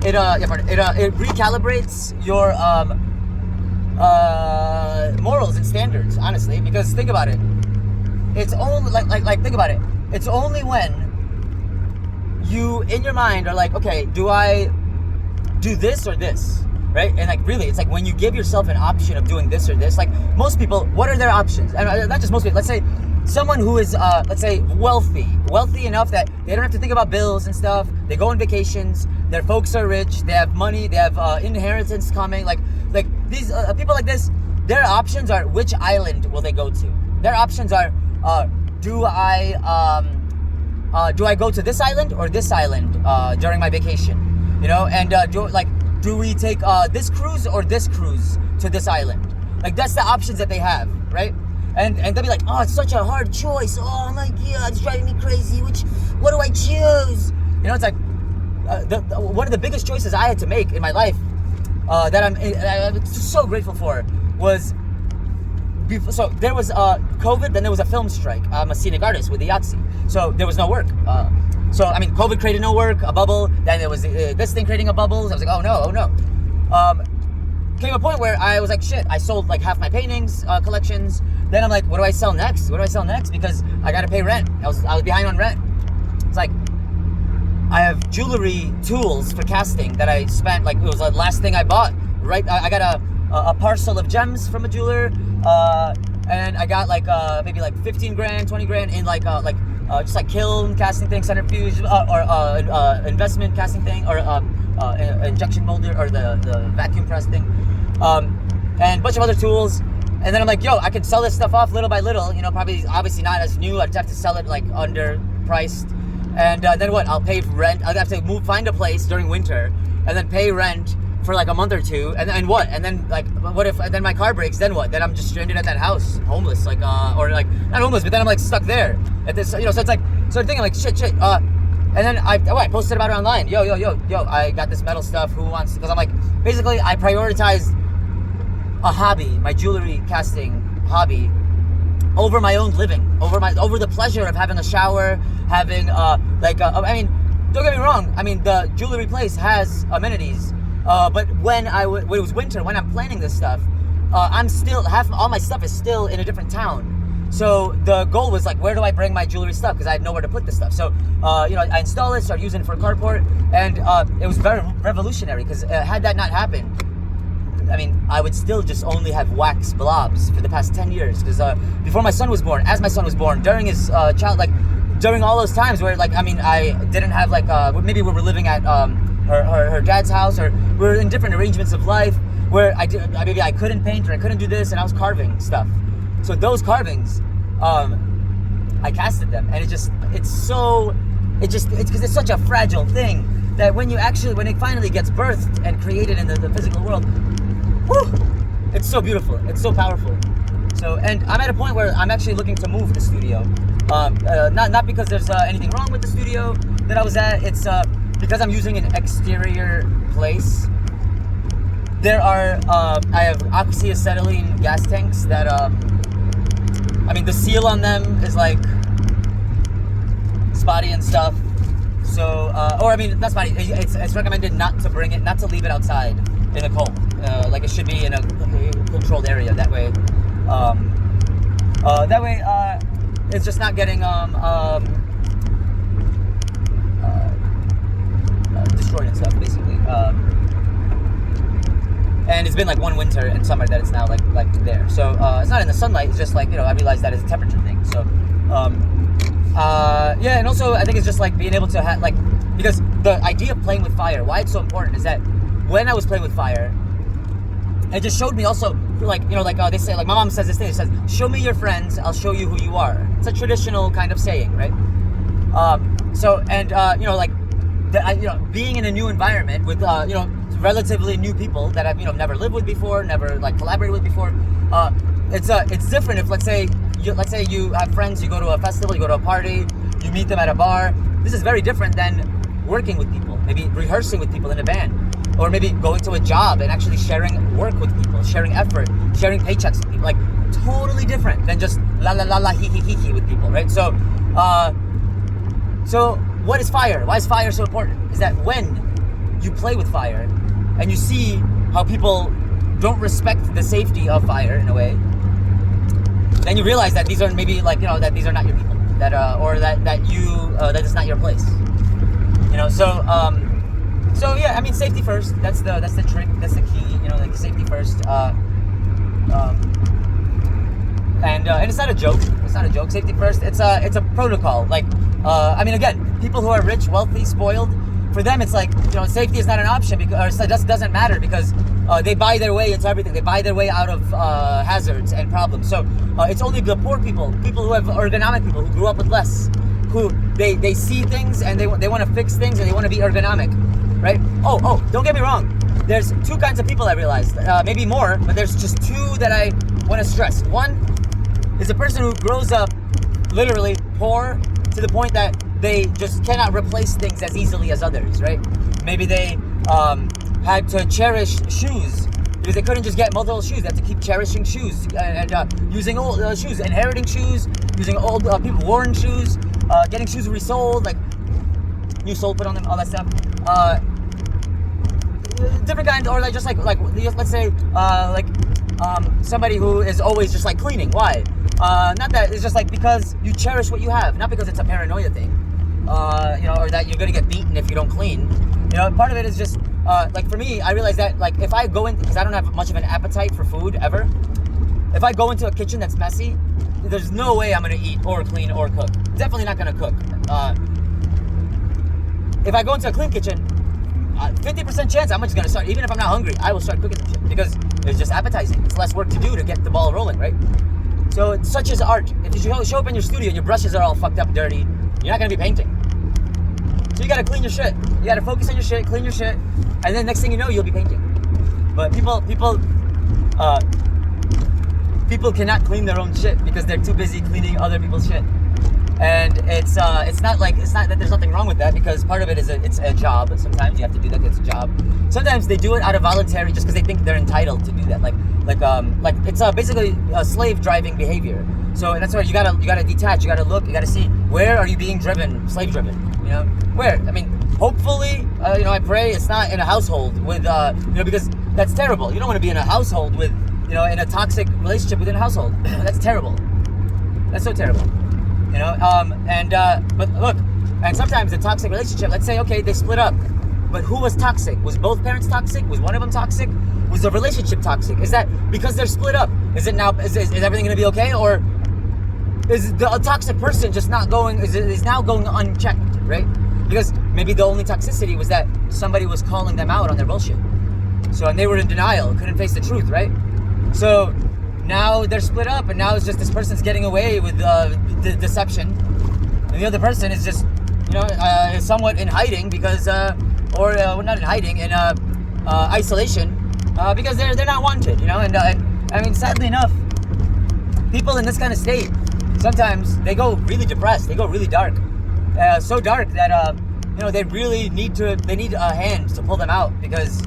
it recalibrates your morals and standards, honestly, because think about it. It's only like think about it. It's only when you in your mind are like, okay, do I do this or this, right? And like really, it's like when you give yourself an option of doing this or this. Like most people, what are their options? And not just most people. Let's say someone who is let's say wealthy enough that they don't have to think about bills and stuff. They go on vacations. Their folks are rich. They have money. They have inheritance coming. Like these people like this, their options are which island will they go to? Their options are do I go to this island or this island during my vacation? You know, and do we take this cruise or this cruise to this island? Like that's the options that they have, right? And they'll be like, oh, it's such a hard choice. Oh my God, it's driving me crazy. What do I choose? You know, it's like one of the biggest choices I had to make in my life that I'm so grateful for was. So there was COVID, then there was a film strike. I'm a scenic artist with the Yahtzee, so there was no work. So I mean, COVID created no work, a bubble. Then there was this thing creating a bubble. So I was like, oh no. Came a point where I was like, shit. I sold like half my paintings collections. Then I'm like, what do I sell next? Because I gotta pay rent. I was behind on rent. It's like I have jewelry tools for casting that I spent like it was the last thing I bought. Right, I got a parcel of gems from a jeweler. And I got like maybe like 15 grand, 20 grand in just like kiln casting thing, centrifuge, or investment casting thing, or injection molder, or the vacuum press thing, and a bunch of other tools. And then I'm like, yo, I could sell this stuff off little by little. You know, probably obviously not as new. I'd have to sell it like underpriced. And then what? I'll pay rent. I'd have to find a place during winter, and then pay rent for like a month or two, and then what? And then like, what if then my car breaks? Then what? Then I'm just stranded at that house, homeless, like or like not homeless, but then I'm like stuck there at this, you know. So it's like, so I'm thinking like shit. And then I posted about it online. Yo, I got this metal stuff. Who wants? Because I'm like, basically, I prioritized a hobby, my jewelry casting hobby, over my own living, over the pleasure of having a shower, having I mean, don't get me wrong. I mean, the jewelry place has amenities. But when it was winter, when I'm planning this stuff, I'm still all my stuff is still in a different town. So the goal was like, where do I bring my jewelry stuff? Because I had nowhere to put this stuff. So I install it, start using it for carport, and it was very revolutionary. Because had that not happened, I mean, I would still just only have wax blobs for the past 10 years. Because before my son was born, as my son was born, during his during all those times where like, I mean, I didn't have like maybe we were living at her dad's house, or we were in different arrangements of life where maybe I couldn't paint or I couldn't do this, and I was carving stuff. So those carvings, I casted them, and it's because it's such a fragile thing that when it finally gets birthed and created in the physical world, whew, it's so beautiful, it's so powerful. So, and I'm at a point where I'm actually looking to move the studio. Not because there's anything wrong with the studio that I was at. It's because I'm using an exterior place. There are I have oxyacetylene gas tanks that I mean, the seal on them is like spotty and stuff. So or I mean, not spotty. It's recommended not to leave it outside in the cold. Like it should be in a controlled area. That way it's just not getting destroyed and stuff, basically. And it's been like one winter and summer that it's now like there. So it's not in the sunlight. It's just like, you know, I realized that it's a temperature thing. So yeah, and also I think it's just like being able to have like, because the idea of playing with fire, why it's so important is that when I was playing with fire, it just showed me also, like, you know, like they say, like my mom says this thing, it says, show me your friends, I'll show you who you are. It's a traditional kind of saying, right? So, and you know, like, being in a new environment with, you know, relatively new people that I've, you know, never lived with before, never like collaborated with before. It's different if, let's say you have friends, you go to a festival, you go to a party, you meet them at a bar. This is very different than working with people, maybe rehearsing with people in a band, or maybe going to a job and actually sharing work with people, sharing effort, sharing paychecks with people. Like, totally different than just la la la la he with people, right? So, so what is fire? Why is fire so important? Is that when you play with fire, and you see how people don't respect the safety of fire in a way, then you realize that these are maybe like, you know, that these are not your people, that or that is not your place. You know, so yeah, I mean, safety first. That's the trick. That's the key. You know, like safety first. And it's not a joke. It's not a joke. Safety first. It's a protocol. Like, I mean, again, people who are rich, wealthy, spoiled, for them it's like, you know, safety is not an option because, or it just doesn't matter because they buy their way into everything. They buy their way out of hazards and problems. So it's only the poor people who have ergonomic people who grew up with less, who they see things and they want to fix things and they want to be ergonomic, right? Oh, don't get me wrong. There's two kinds of people I realized, maybe more, but there's just two that I want to stress. One is a person who grows up literally poor to the point that they just cannot replace things as easily as others, right? Maybe they had to cherish shoes because they couldn't just get multiple shoes. They had to keep cherishing shoes and using old shoes, inheriting shoes, using old people worn shoes, getting shoes resold, like new sole put on them, all that stuff. Different kind, or like just like let's say somebody who is always just like cleaning. Why? Not that, it's just like because you cherish what you have, not because it's a paranoia thing, you know, or that you're gonna get beaten if you don't clean. You know, part of it is just like for me, I realize that like if I go in, because I don't have much of an appetite for food ever, if I go into a kitchen that's messy, there's no way I'm gonna eat or clean or cook. Definitely not gonna cook. If I go into a clean kitchen, 50% chance I'm just gonna start, even if I'm not hungry, I will start cooking some shit because it's just appetizing. It's less work to do to get the ball rolling, right? So such is art. If you show up in your studio and your brushes are all fucked up, dirty, you're not gonna be painting. So you gotta clean your shit. You gotta focus on your shit, clean your shit, and then next thing you know, you'll be painting. But people cannot clean their own shit because they're too busy cleaning other people's shit. And it's not that there's nothing wrong with that, because part of it is it's a job. Sometimes you have to do that because it's a job. Sometimes they do it out of voluntary just because they think they're entitled to do that. Like it's basically a slave driving behavior. So that's why you gotta detach. You gotta look. You gotta see where are you being driven, slave driven. You know, where? I mean, hopefully, you know, I pray it's not in a household with you know, because that's terrible. You don't want to be in a household with, you know, in a toxic relationship within a household. That's terrible. That's so terrible. You know, but look, and sometimes a toxic relationship, let's say, okay, they split up, but who was toxic? Was both parents toxic? Was one of them toxic? Was the relationship toxic? Is that because they're split up? Is everything going to be okay? Or is a toxic person just not going, is now going unchecked, right? Because maybe the only toxicity was that somebody was calling them out on their bullshit. So, and they were in denial, couldn't face the truth, right? So, now they're split up, and now it's just this person's getting away with the deception, and the other person is just, you know, is somewhat in hiding because, well, not in hiding, in isolation, because they're not wanted, you know. And I mean, sadly enough, people in this kind of state, sometimes they go really depressed, they go really dark, so dark that you know, they really need a hand to pull them out, because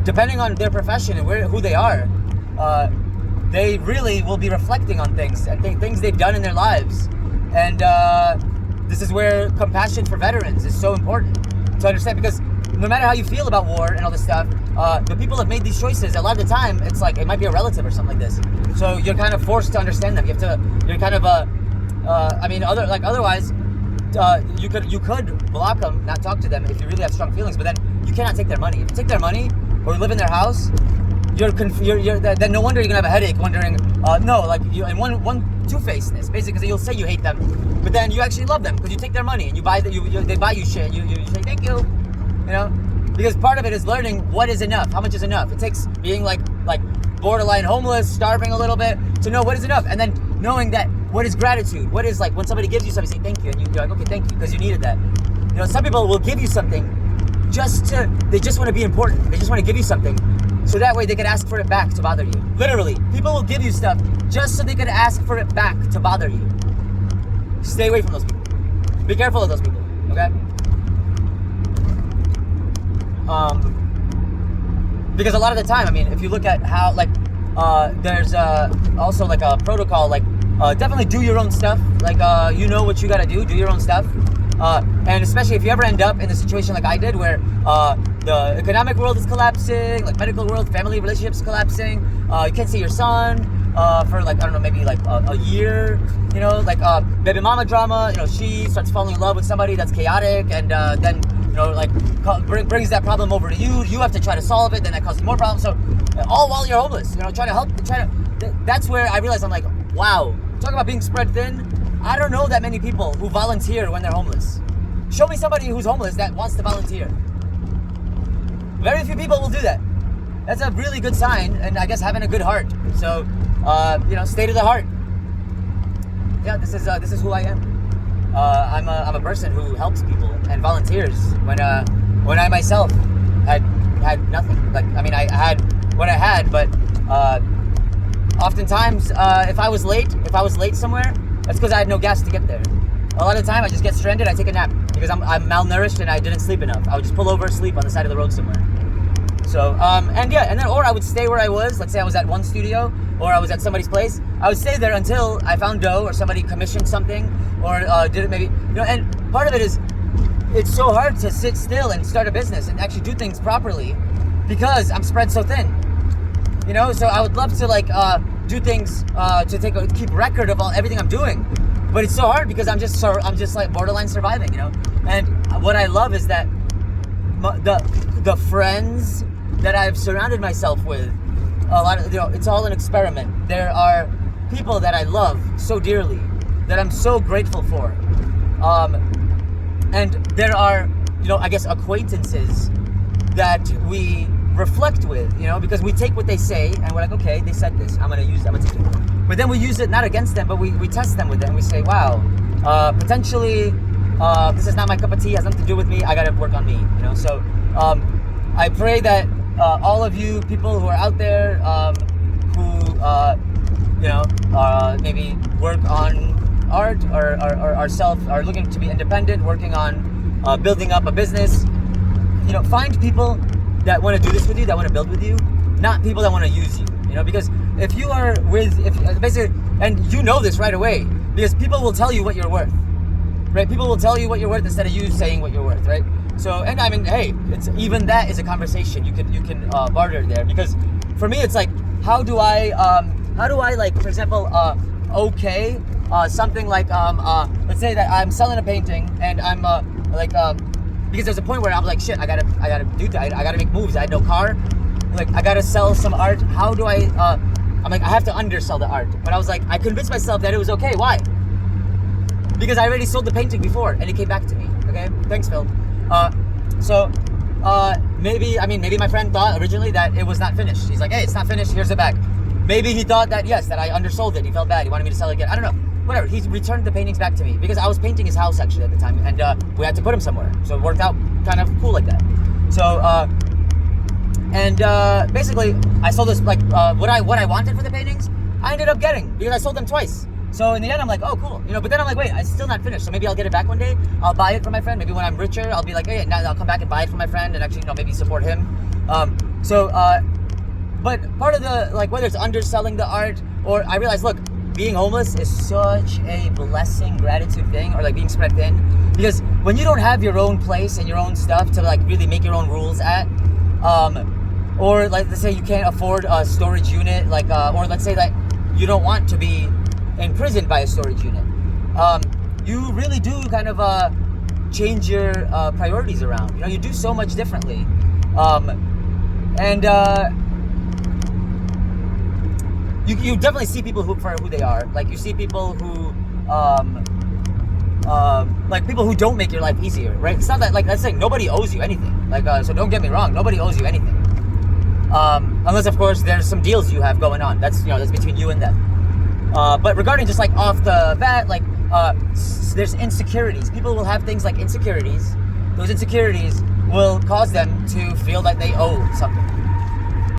depending on their profession and who they are, they really will be reflecting on things and things they've done in their lives. And this is where compassion for veterans is so important to understand, because no matter how you feel about war and all this stuff, the people have made these choices. A lot of the time, it's like it might be a relative or something like this. So you're kind of forced to understand them. You're kind of I mean, otherwise, you could block them, not talk to them if you really have strong feelings. But then you cannot take their money. If you take their money or live in their house, then no wonder you're gonna have a headache wondering, and one two-facedness, basically, because you'll say you hate them, but then you actually love them because you take their money and they buy you shit. You say thank you, you know, because part of it is learning what is enough, how much is enough. It takes being like borderline homeless, starving a little bit, to know what is enough, and then knowing that what is gratitude, what is like when somebody gives you something, say thank you, and you're like, okay, thank you, because you needed that. You know, some people will give you something they just want to be important. They just want to give you something so that way they can ask for it back to bother you. Literally, people will give you stuff just so they can ask for it back to bother you. Stay away from those people. Be careful of those people, okay? Because a lot of the time, I mean, if you look at how, like, there's also like a protocol, like, definitely do your own stuff. Like, you know what you gotta do your own stuff. And especially if you ever end up in a situation like I did, where the economic world is collapsing, like medical world, family relationships collapsing, you can't see your son for like, I don't know, maybe like a year, you know, like baby mama drama, you know, she starts falling in love with somebody that's chaotic, and then, you know, like brings that problem over to you. You have to try to solve it, then that causes more problems. So all while you're homeless, you know, try to help, that's where I realized, I'm like, wow, talk about being spread thin. I don't know that many people who volunteer when they're homeless. Show me somebody who's homeless that wants to volunteer. Very few people will do that. That's a really good sign, and I guess having a good heart. So, you know, stay to the heart. Yeah, this is who I am. I'm a person who helps people and volunteers when I myself had nothing. Like, I mean, I had what I had, but oftentimes if I was late somewhere, that's because I had no gas to get there. A lot of the time I just get stranded, I take a nap because I'm malnourished and I didn't sleep enough. I would just pull over, sleep on the side of the road somewhere. So, and then, or I would stay where I was. Let's say I was at one studio, or I was at somebody's place. I would stay there until I found dough, or somebody commissioned something, or did it maybe, you know, and part of it is, it's so hard to sit still and start a business and actually do things properly because I'm spread so thin, you know. So I would love to like do things to keep record of everything I'm doing, but it's so hard because I'm just like borderline surviving, you know. And what I love is that the friends that I've surrounded myself with, a lot of, you know, it's all an experiment. There are people that I love so dearly, that I'm so grateful for, and there are, you know, I guess acquaintances that we reflect with, you know, because we take what they say and we're like, okay, they said this, I'm gonna take it. But then we use it not against them, but we test them with it, and we say, wow, potentially this is not my cup of tea, has nothing to do with me, I gotta work on me, you know. So I pray that all of you people who are out there who you know, maybe work on art, or are looking to be independent, working on building up a business, you know, find people that want to do this with you, that want to build with you, not people that want to use you, you know. Because if you are basically, and you know this right away, because people will tell you what you're worth, right? People will tell you what you're worth instead of you saying what you're worth, right? So, and I mean, hey, it's even that is a conversation you can barter there. Because for me, it's like, how do I like, for example, something like let's say that I'm selling a painting, and I'm because there's a point where I'm like, shit, I gotta do that, I gotta make moves, I had no car, like I gotta sell some art. How do I I'm like, I have to undersell the art. But I was like, I convinced myself that it was okay. Why? Because I already sold the painting before and it came back to me. Okay, thanks, Phil. Maybe my friend thought originally that it was not finished. He's like, hey, it's not finished, here's it back. Maybe he thought that, yes, that I undersold it, he felt bad, he wanted me to sell it again, I don't know. Whatever, he returned the paintings back to me because I was painting his house actually at the time, and we had to put him somewhere. So it worked out kind of cool like that. So, basically, I sold this, like, what I wanted for the paintings, I ended up getting, because I sold them twice. So in the end, I'm like, oh, cool. You know, but then I'm like, wait, it's still not finished. So maybe I'll get it back one day. I'll buy it for my friend. Maybe when I'm richer, I'll be like, hey, now I'll come back and buy it for my friend and actually, you know, maybe support him. But part of the, like, whether it's underselling the art, or I realize, look, being homeless is such a blessing, gratitude thing, or like being spread thin. Because when you don't have your own place and your own stuff to like really make your own rules at, or like, let's say you can't afford a storage unit, like, or let's say that you don't want to be imprisoned by a storage unit, you really do kind of change your priorities around. You know, you do so much differently, you definitely see people for who they are. Like, you see people who like people who don't make your life easier, right? It's not that, like, let's say nobody owes you anything, like, so don't get me wrong, nobody owes you anything, unless of course there's some deals you have going on, that's, you know, that's between you and them. But regarding just like off the bat, like, there's insecurities. People will have things like insecurities. Those insecurities will cause them to feel like they owe something.